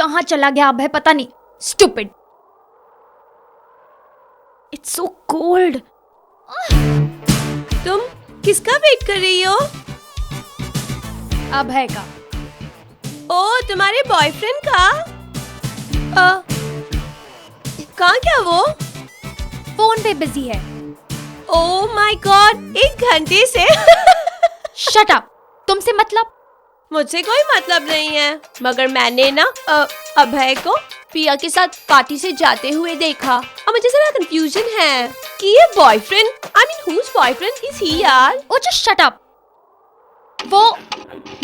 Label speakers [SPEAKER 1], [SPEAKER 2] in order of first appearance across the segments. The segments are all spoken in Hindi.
[SPEAKER 1] कहाँ चला गया अब है पता नहीं। स्टूपिड। It's so cold.
[SPEAKER 2] तुम किसका वेट कर रही हो?
[SPEAKER 1] अब है का।
[SPEAKER 2] ओ, तुम्हारे बॉयफ्रेंड का? कहाँ क्या वो?
[SPEAKER 1] फोन पे बिजी है।
[SPEAKER 2] ओह माय गॉड, 1 घंटे से।
[SPEAKER 1] Shut up. तुमसे मतलब?
[SPEAKER 2] मुझसे कोई मतलब नहीं है, मगर मैंने ना अभय को पिया के साथ पार्टी से जाते हुए देखा और मुझे जरा कंफ्यूजन है कि ये boyfriend, I mean whose boyfriend is he यार?
[SPEAKER 1] Oh just shut up. वो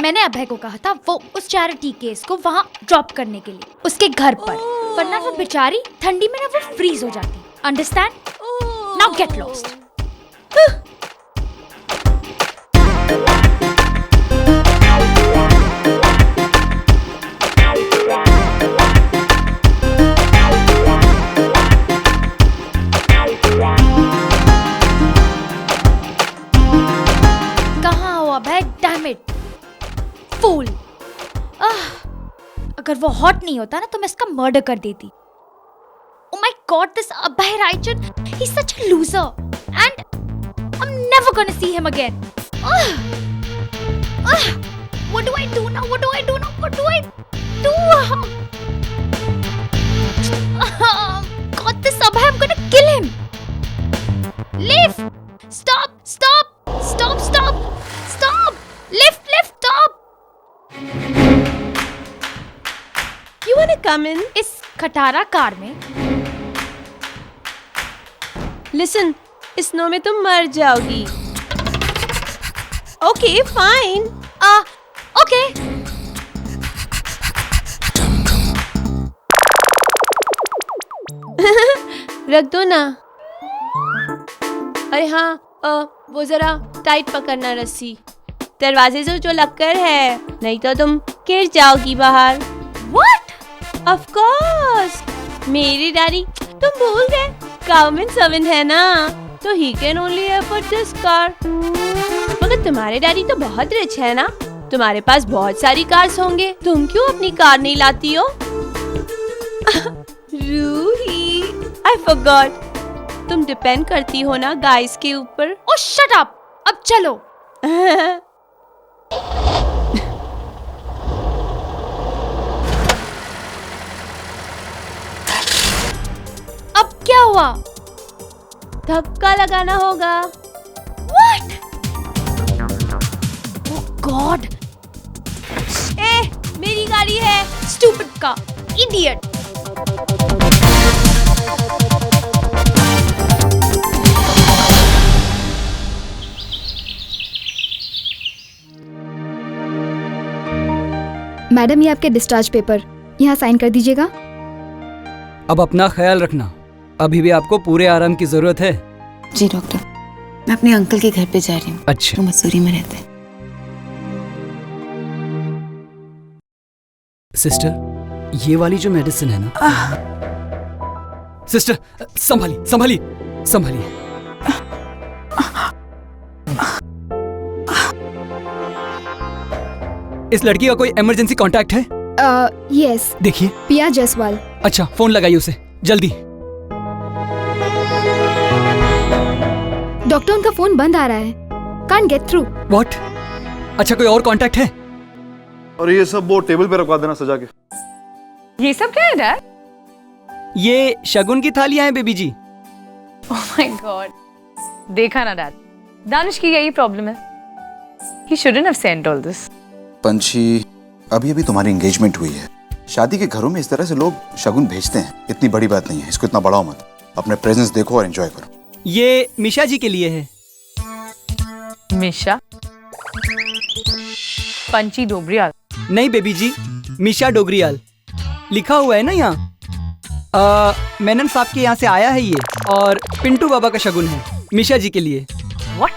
[SPEAKER 1] मैंने अभय को कहा था वो उस चैरिटी केस को वहाँ ड्रॉप करने के लिए उसके घर पर, वरना वो बेचारी ठंडी में ना वो फ्रीज हो जाती। Understand? Now get lost. Fool. अगर वो हॉट नहीं होता ना तो मैं इसका मर्डर कर देती। Oh my God, this Abhay Raichan, he's such a loser and I'm never gonna see him again. What do I do now? What do I do now? What do I do? God, this Abhay, I'm gonna kill him. Leave! Stop! Stop! Stop! Stop! Stop! Lift! Lift! Stop!
[SPEAKER 2] You wanna come in?
[SPEAKER 1] इस खटारा कार में।
[SPEAKER 2] Listen, इस स्नो में तुम मर जाओगी। Okay, fine.
[SPEAKER 1] Okay.
[SPEAKER 2] रख दो ना। अरे हाँ, वो जरा टाइट पकड़ना रस्सी। दरवाजे से जो लगकर है, नहीं तो तुम गिर जाओगी बाहर।
[SPEAKER 1] What?
[SPEAKER 2] Of course. मेरी डैडी, तुम भूल गए, गवर्नमेंट सर्वेंट है ना, तो he can only afford this car. मगर तुम्हारे डैडी तो बहुत रिच है ना, तुम्हारे पास बहुत सारी कार्स होंगे, तुम क्यों अपनी कार नहीं लाती हो? Roohi, I forgot. तुम डिपेंड करती हो ना गाइस के ऊपर।
[SPEAKER 1] Oh, shut up. अब चलो। अब क्या हुआ?
[SPEAKER 2] धक्का लगाना होगा।
[SPEAKER 1] What? Oh God.
[SPEAKER 2] मेरी गाड़ी है।
[SPEAKER 1] Stupid का, idiot.
[SPEAKER 3] मैडम, ये आपके डिस्चार्ज पेपर, यहाँ साइन कर दीजिएगा।
[SPEAKER 4] अब अपना ख्याल रखना, अभी भी आपको पूरे आराम की जरूरत है।
[SPEAKER 5] जी डॉक्टर, मैं अपने अंकल के घर पे जा रही हूँ।
[SPEAKER 4] अच्छा।
[SPEAKER 5] वो मसूरी में रहते हैं।
[SPEAKER 4] सिस्टर, ये वाली जो मेडिसिन है ना। सिस्टर, संभालिए संभालिए संभालिए। इस लड़की का कोई इमरजेंसी कांटेक्ट है?
[SPEAKER 3] यस।
[SPEAKER 4] देखिए।
[SPEAKER 3] पिया जायसवाल।
[SPEAKER 4] अच्छा, फोन लगाइए उसे जल्दी।
[SPEAKER 3] डॉक्टर, उनका फोन बंद आ रहा है। Can't get through.
[SPEAKER 4] व्हाट? अच्छा, कोई और कांटेक्ट है?
[SPEAKER 6] और ये सब वो टेबल पे रखवा देना सजा के।
[SPEAKER 7] ये सब क्या है डैड?
[SPEAKER 4] ये शगुन की थालियां हैं baby ji.
[SPEAKER 7] Oh my god, देखा ना डैड, दानिश की यही प्रॉब्लम है। He shouldn't have sent all this.
[SPEAKER 8] पंछी, अभी अभी तुम्हारी एंगेजमेंट हुई है, शादी के घरों में इस तरह से लोग शगुन भेजते हैं, इतनी बड़ी बात नहीं है, इसको इतना बढ़ाओ मत। अपने प्रेजेंस देखो और एंजॉय करो।
[SPEAKER 4] ये मिशा जी के लिए है।
[SPEAKER 7] मिशा? पंची डोबरियाल?
[SPEAKER 4] नहीं बेबी जी, मिशा डोगरियाल लिखा हुआ है ना यहाँ। मेनन साहब के यहाँ से आया है ये, और पिंटू बाबा का शगुन है मिशा जी के लिए।
[SPEAKER 7] What?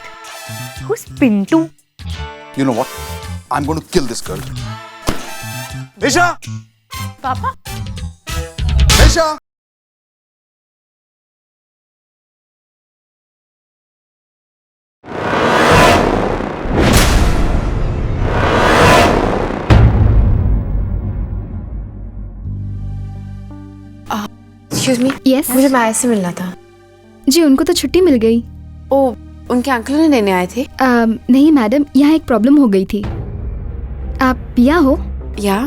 [SPEAKER 7] Who's Pintu?
[SPEAKER 8] You know what? I'm going to kill this girl. Nisha!
[SPEAKER 7] पापा?
[SPEAKER 8] Nisha!
[SPEAKER 5] एक्सक्यूज मी,
[SPEAKER 3] यस
[SPEAKER 5] मुझे माया से मिलना था।
[SPEAKER 3] जी, उनको तो छुट्टी मिल गई।
[SPEAKER 5] ओ, उनके अंकल ने लेने आए थे?
[SPEAKER 3] नहीं मैडम, यहाँ एक प्रॉब्लम हो गई थी। आप पिया हो?
[SPEAKER 5] या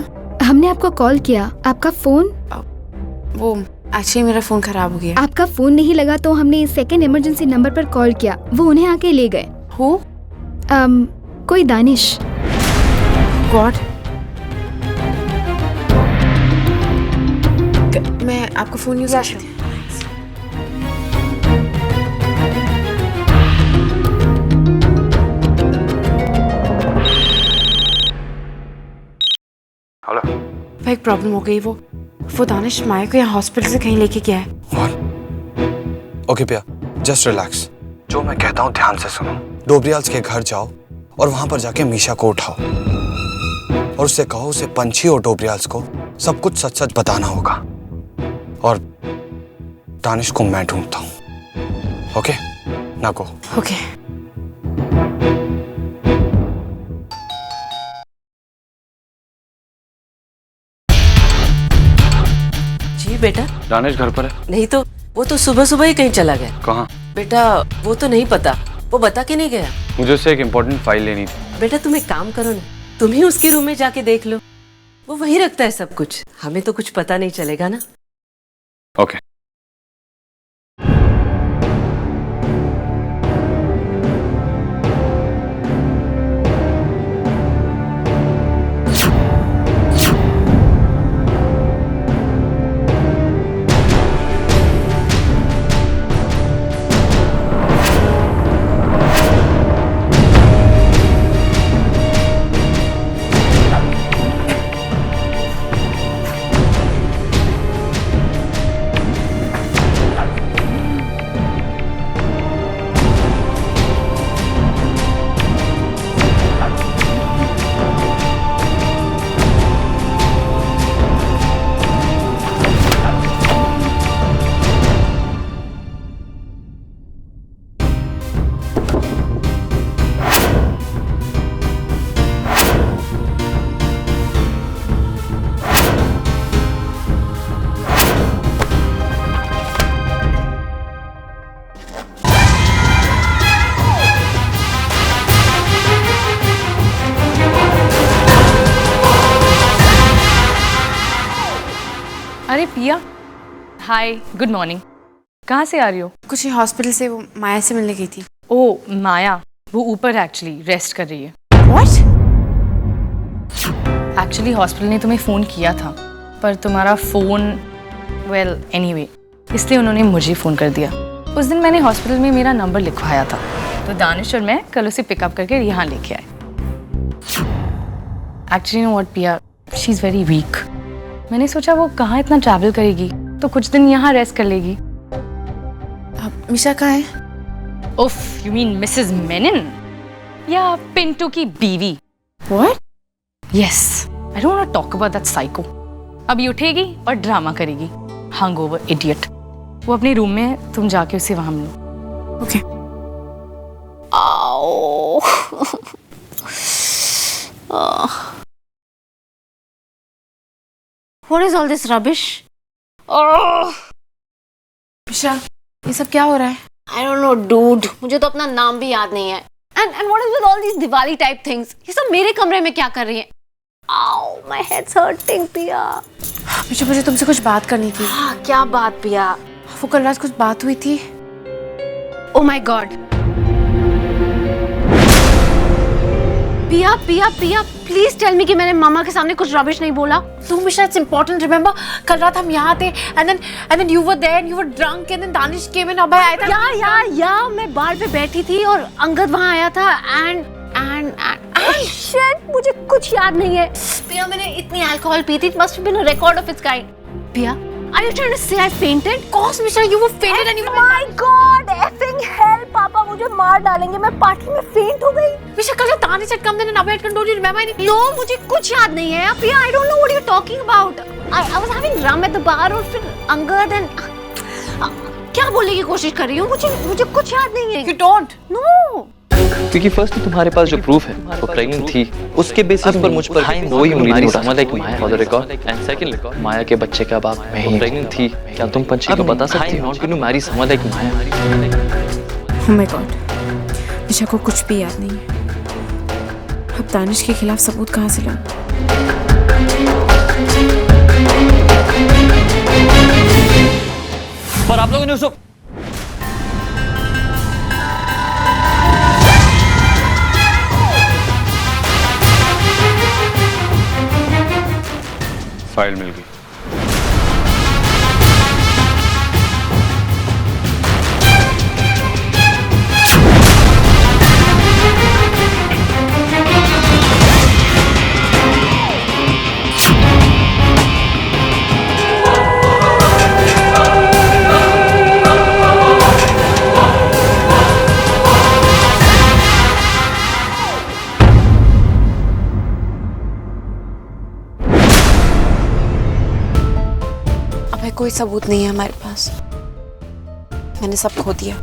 [SPEAKER 3] हमने आपको कॉल किया, आपका फोन
[SPEAKER 5] वो एक्चुअली मेरा फोन खराब हो गया।
[SPEAKER 3] आपका फोन नहीं लगा तो हमने सेकंड इमरजेंसी नंबर पर कॉल किया, वो उन्हें आके ले गए।
[SPEAKER 5] हो?
[SPEAKER 3] कोई दानिश।
[SPEAKER 5] गॉड, मैं आपका फोन यूज कर सकती हूँ?
[SPEAKER 8] हेलो।
[SPEAKER 5] भाई एक प्रॉब्लम हो गई। वो दानिश माया को यहाँ हॉस्पिटल से कहीं लेके गया है।
[SPEAKER 9] ओके पिया, जस्ट रिलैक्स। जो मैं कहता हूँ ध्यान से सुनो। डोबरियाल्स के घर जाओ और वहां पर जाके मीशा को उठाओ और उससे कहो उसे पंछी और डोबरियाल्स को सब कुछ सच सच बताना होगा। और दानिश को मैं ढूंढता हूँ। ओके ना गो।
[SPEAKER 5] ओके।
[SPEAKER 10] जी बेटा।
[SPEAKER 6] दानिश घर पर है?
[SPEAKER 10] नहीं तो वो तो सुबह सुबह ही कहीं चला गया।
[SPEAKER 6] कहाँ?
[SPEAKER 10] बेटा वो तो नहीं पता, वो बता के नहीं गया।
[SPEAKER 6] मुझे उससे एक इम्पोर्टेंट फाइल लेनी थी।
[SPEAKER 10] बेटा तुम एक काम करो ना, तुम ही उसके रूम में जाके देख लो, वो वही रखता है सब कुछ, हमें तो कुछ पता नहीं चलेगा ना।
[SPEAKER 6] ओके।
[SPEAKER 7] अरे पिया, हाय, गुड मॉर्निंग। कहाँ से आ रही हो?
[SPEAKER 5] कुछ हॉस्पिटल से, वो माया से मिलने गई थी।
[SPEAKER 7] ओ माया, वो ऊपर एक्चुअली रेस्ट कर रही है।
[SPEAKER 5] What?
[SPEAKER 7] एक्चुअली हॉस्पिटल ने तुम्हें फ़ोन किया था, पर तुम्हारा फ़ोन वेल एनीवे, इसलिए उन्होंने मुझे फ़ोन कर दिया। उस दिन मैंने हॉस्पिटल में मेरा नंबर लिखवाया था, तो दानिश और मैं कल उसे पिकअप करके यहाँ लेके आए। एक्चुअली नो व्हाट पिया, शी इज़ वेरी वीक। मैंने सोचा वो कहाँ इतना ट्रैवल करेगी, तो कुछ दिन यहाँ रेस्ट कर लेगी।
[SPEAKER 5] अब मिशा कहाँ है?
[SPEAKER 7] उफ, यू मीन मिसेस मेनन या पिंटू की बीवी?
[SPEAKER 5] What?
[SPEAKER 7] Yes, I don't want to talk about that psycho. अभी उठेगी और ड्रामा करेगी, hangover idiot। वो अपने रूम में है, तुम जाके उसे वहां मिलो।
[SPEAKER 5] Okay.
[SPEAKER 2] आओ। What is all this rubbish? Oh,
[SPEAKER 5] मिशा, ये सब क्या हो रहा है?
[SPEAKER 2] I don't know, dude. मुझे तो अपना नाम भी याद नहीं है। And what is with all these Diwali type things? ये सब मेरे कमरे में क्या कर रही है? Ow, my head's hurting, पिया।
[SPEAKER 5] मिशा, मुझे तुमसे कुछ बात करनी थी।
[SPEAKER 2] हाँ, क्या बात पिया?
[SPEAKER 5] वो कल रात कुछ बात हुई थी।
[SPEAKER 2] Oh my God. पिया पिया पिया, प्लीज टेल मी कि मैंने मामा के सामने कुछ रबिश नहीं बोला।
[SPEAKER 5] No, Misha, it's important. Remember, कल रात हम यहाँ थे, and then you were there, and you were drunk, and then Danish came in, अभय आया था।
[SPEAKER 2] या मैं बार पे बैठी थी और अंगद वहाँ आया था, and shit, मुझे कुछ याद नहीं है। पिया, मैंने इतनी अल्कोहल पी थी, it must have been a record of its kind. पिया, are you trying to say I fainted?
[SPEAKER 5] Of course, Misha, you were fainted, and you were.
[SPEAKER 2] My God, effing hell, पापा मुझे मार डालेंगे, मैं पार्टी में फेंट हो गई।
[SPEAKER 5] Misha, कल रात Danish had come, then and Abhay had come. Don't you remember anything?
[SPEAKER 2] No, मुझे कुछ याद नहीं है। पिया, I don't know what you're talking about. I was having rum at the bar और फिर अंगद and क्या बोलने की कोशिश कर रही हूँ? मुझे कुछ याद नहीं है।
[SPEAKER 5] You don't?
[SPEAKER 2] No.
[SPEAKER 11] क्योंकि फर्स्ट तुम्हारे पास जो प्रूफ है वो प्रेग्नेंट थी, उसके बेसिस पर मुझ पर कोई उंगली नहीं उठा Maya for the record. And second, Maya के बच्चे का बाप मैं ही प्रेग्नेंट थी। क्या तुम पंछी को बता सकती हो कि मैरी समझ like Maya?
[SPEAKER 5] Oh my god, Nisha को कुछ भी याद नहीं है। अब दानिश के खिलाफ सबूत कहाँ से लाऊं?
[SPEAKER 11] पर आप लोगों ने उसको
[SPEAKER 6] फाइल मिल गई।
[SPEAKER 5] कोई सबूत नहीं है हमारे पास। मैंने सब खो दिया।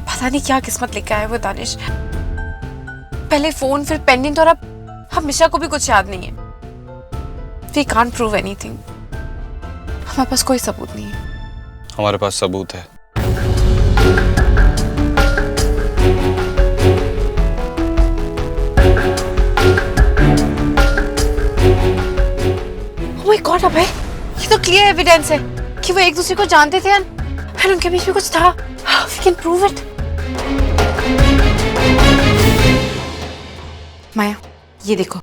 [SPEAKER 5] पता नहीं क्या किस्मत लेके आया वो दानिश। पहले फोन, फिर पेंडेंट, और अब मिशा को भी कुछ याद नहीं है। We can't prove anything। हमारे पास कोई सबूत नहीं है।
[SPEAKER 9] हमारे पास सबूत है।
[SPEAKER 5] Oh my God, अभय, ये तो क्लियर एविडेंस है कि वो एक दूसरे को जानते थे और उनके बीच में कुछ था। We can prove it। माया, ये देखो,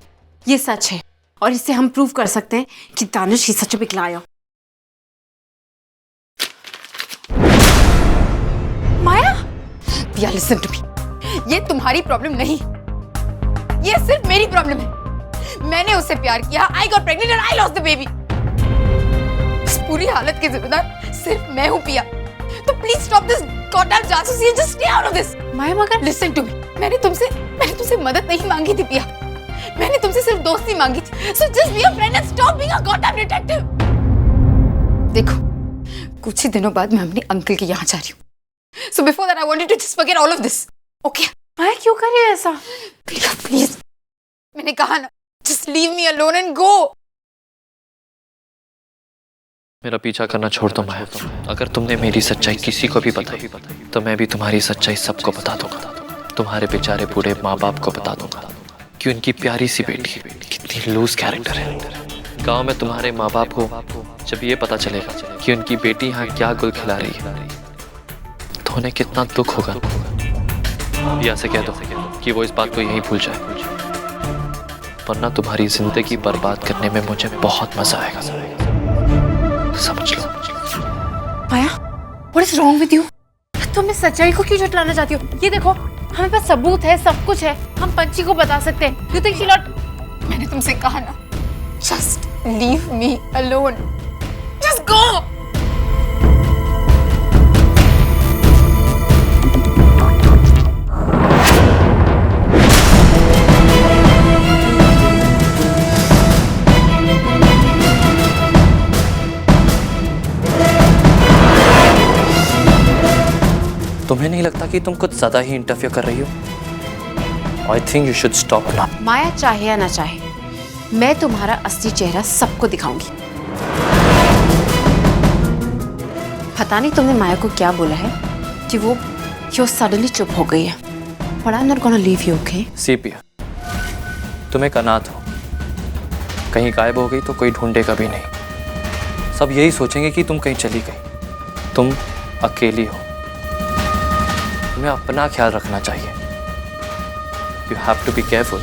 [SPEAKER 5] ये सच है और इससे हम प्रूव कर सकते हैं कि दानिश ही सच में पिघलाया। माया, पिया लिसन टू मी, ये तुम्हारी प्रॉब्लम नहीं, ये सिर्फ मेरी प्रॉब्लम है। मैंने उससे प्यार किया, I got pregnant and I lost the baby। इस पूरी हालत की जिम्मेदार सिर्फ मैं हूँ पिया। तो प्लीज स्टॉप दिस गॉडडैम जासूसी and just stay out of this. Maya, मगर लिसन टू मी, मैंने तुमसे मदद नहीं मांगी थी पिया। मैंने तुमसे सिर्फ दोस्ती मांगी थी। So just be a friend and stop being a goddamn detective। देखो, कुछ ही दिनों बाद मैं अपने अंकल के यहाँ जा रही हूँ। So before that I wanted to just forget all of this। Okay? माया, क्यों कर रही है ऐसा? प्लीज, मैंने कहा ना, just leave me alone and go।
[SPEAKER 11] मेरा पीछा करना छोड़ दो माया। अगर तुमने मेरी सच्चाई किसी को भी बताई तो मैं भी तुम्हारी सच्चाई सबको बता दूंगा। तुम्हारे बेचारे बूढ़े माँ बाप को बता दूंगा कि उनकी प्यारी सी बेटी कितनी लूज कैरेक्टर है। गांव में तुम्हारे माँ बाप को जब ये पता चलेगा कि उनकी बेटी यहाँ क्या गुल खिला रही है तो उन्हें कितना दुख होगा। या से कह दो कि वो इस बात को यहीं भूल जाए, वरना तुम्हारी जिंदगी बर्बाद करने में मुझे बहुत मजा आएगा। समझ लो।
[SPEAKER 5] माया, what is wrong with you? तुम इस सच्चाई को क्यों झुठलाना चाहती हो? ये देखो, हमें पास सबूत है, सब कुछ है। हम पंछी को बता सकते हैं। You think she'll not? मैंने तुमसे कहा ना, just leave me alone. Just go.
[SPEAKER 11] तुम्हें नहीं लगता कि तुम कुछ ज्यादा ही इंटरफियर कर रही हो? I think you should stop now।
[SPEAKER 5] माया, चाहे या ना चाहे, मैं तुम्हारा असली चेहरा सबको दिखाऊंगी। पता नहीं तुमने माया को क्या बोला है कि वो सडनली चुप हो गई है। But I'm not gonna leave you, okay?
[SPEAKER 11] सीपिया, तुम एक अनाथ हो, कहीं गायब हो गई तो कोई ढूंढेगा भी नहीं। सब यही सोचेंगे कि तुम कहीं चली गई। तुम अकेली हो, तुम्हें अपना ख्याल रखना चाहिए। You have to be careful।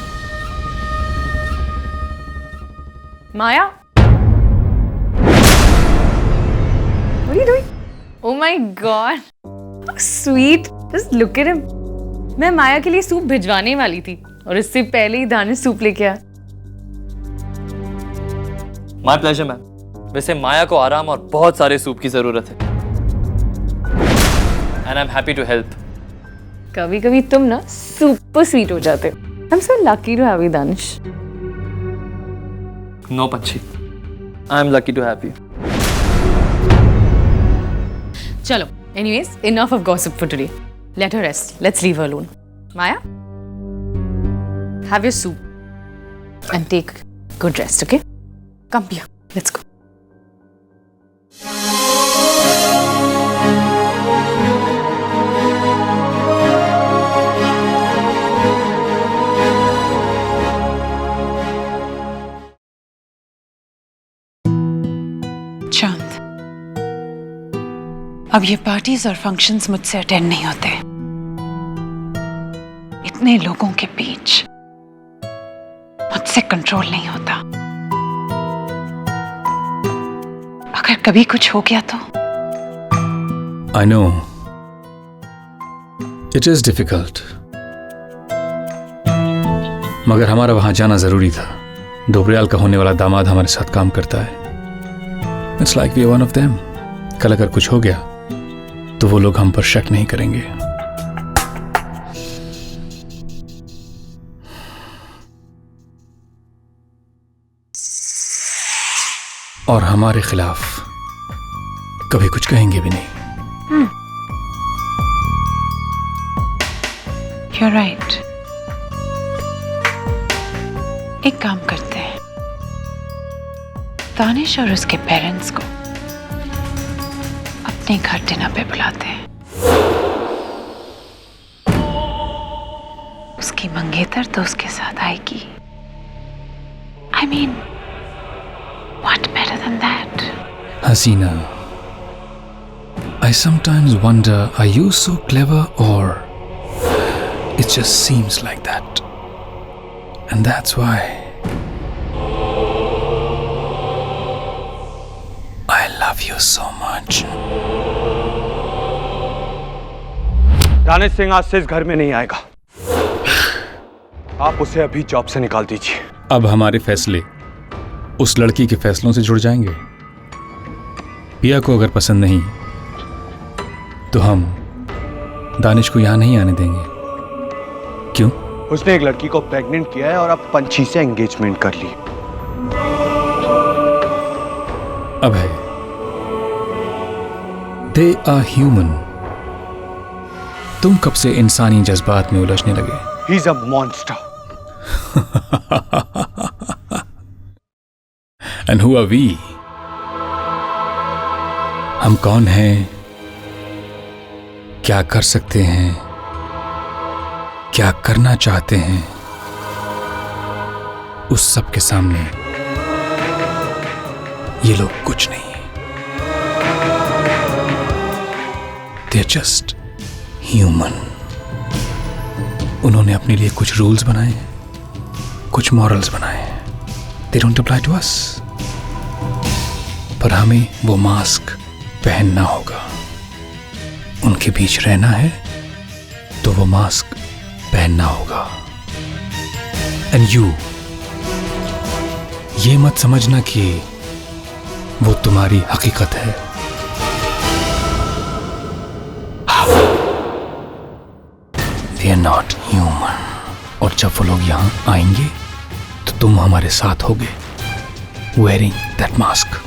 [SPEAKER 7] Maya, what are you doing? Oh my God, how sweet। Just look at him। मैं माया के लिए सूप भिजवाने वाली थी और इससे पहले ही दानिश सूप लेके आया।
[SPEAKER 11] My pleasure ma'am. वैसे माया को आराम और बहुत सारे सूप की जरूरत है। And I'm happy to help।
[SPEAKER 7] कभी कभी तुम ना सुपर स्वीट हो जाते हो। I'm so lucky to have you, Danish.
[SPEAKER 11] No पंछी, I'm lucky to have you।
[SPEAKER 7] चलो, anyways, enough of gossip for today। Let her rest। Let's leave her alone। Maya, have your soup and take good rest, okay? Come here, let's go.
[SPEAKER 12] चांद, अब ये पार्टीज और फंक्शंस मुझसे अटेंड नहीं होते। इतने लोगों के बीच मुझसे कंट्रोल नहीं होता। अगर कभी कुछ हो गया तो?
[SPEAKER 13] I know. It is difficult. मगर हमारा वहां जाना जरूरी था। डोबरियाल का होने वाला दामाद हमारे साथ काम करता है। It's like we are one of them. कल अगर कुछ हो गया तो वो लोग हम पर शक नहीं करेंगे। और हमारे खिलाफ कभी कुछ कहेंगे भी नहीं।
[SPEAKER 12] You're right. एक काम करते हैं, दानिश और उसके पेरेंट्स को अपने घर डिनर पे बुलाते हैं। उसकी मंगेतर तो उसके साथ आएगी। I mean, what better than that?
[SPEAKER 13] Hasina, I sometimes wonder, are you so clever or it just seems like that? And that's why I love you so much.
[SPEAKER 9] Danish Singh आज से इस घर में नहीं आएगा। आप उसे अभी जॉब से निकाल दीजिए।
[SPEAKER 13] अब हमारे फैसले उस लड़की के फैसलों से जुड़ जाएंगे। पिया को अगर पसंद नहीं तो हम दानिश को यहां नहीं आने देंगे। क्यों?
[SPEAKER 9] उसने एक लड़की को प्रेग्नेंट किया है और अब पंछी से एंगेजमेंट कर ली।
[SPEAKER 13] अब है दे आर ह्यूमन। तुम कब से इंसानी जज्बात में उलझने लगे?
[SPEAKER 9] He is a monster.
[SPEAKER 13] And who are we? हम कौन हैं? क्या कर सकते हैं? क्या करना चाहते हैं? उस सब के सामने ये लोग कुछ नहीं। They're just human. उन्होंने अपने लिए कुछ रूल्स बनाए, कुछ मॉरल्स बनाए। They don't apply to us. पर हमें वो मास्क पहनना होगा। उनके बीच रहना है तो वो मास्क पहनना होगा। एंड यू ये मत समझना कि वो तुम्हारी हकीकत है। They are not human. और जब वो लोग यहाँ आएंगे तो तुम हमारे साथ होगे, wearing that mask,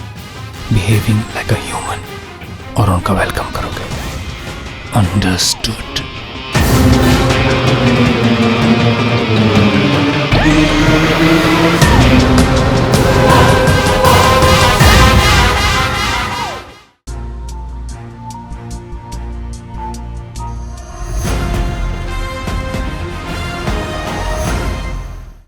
[SPEAKER 13] behaving like a human, और उनका वेलकम करोगे। Understood?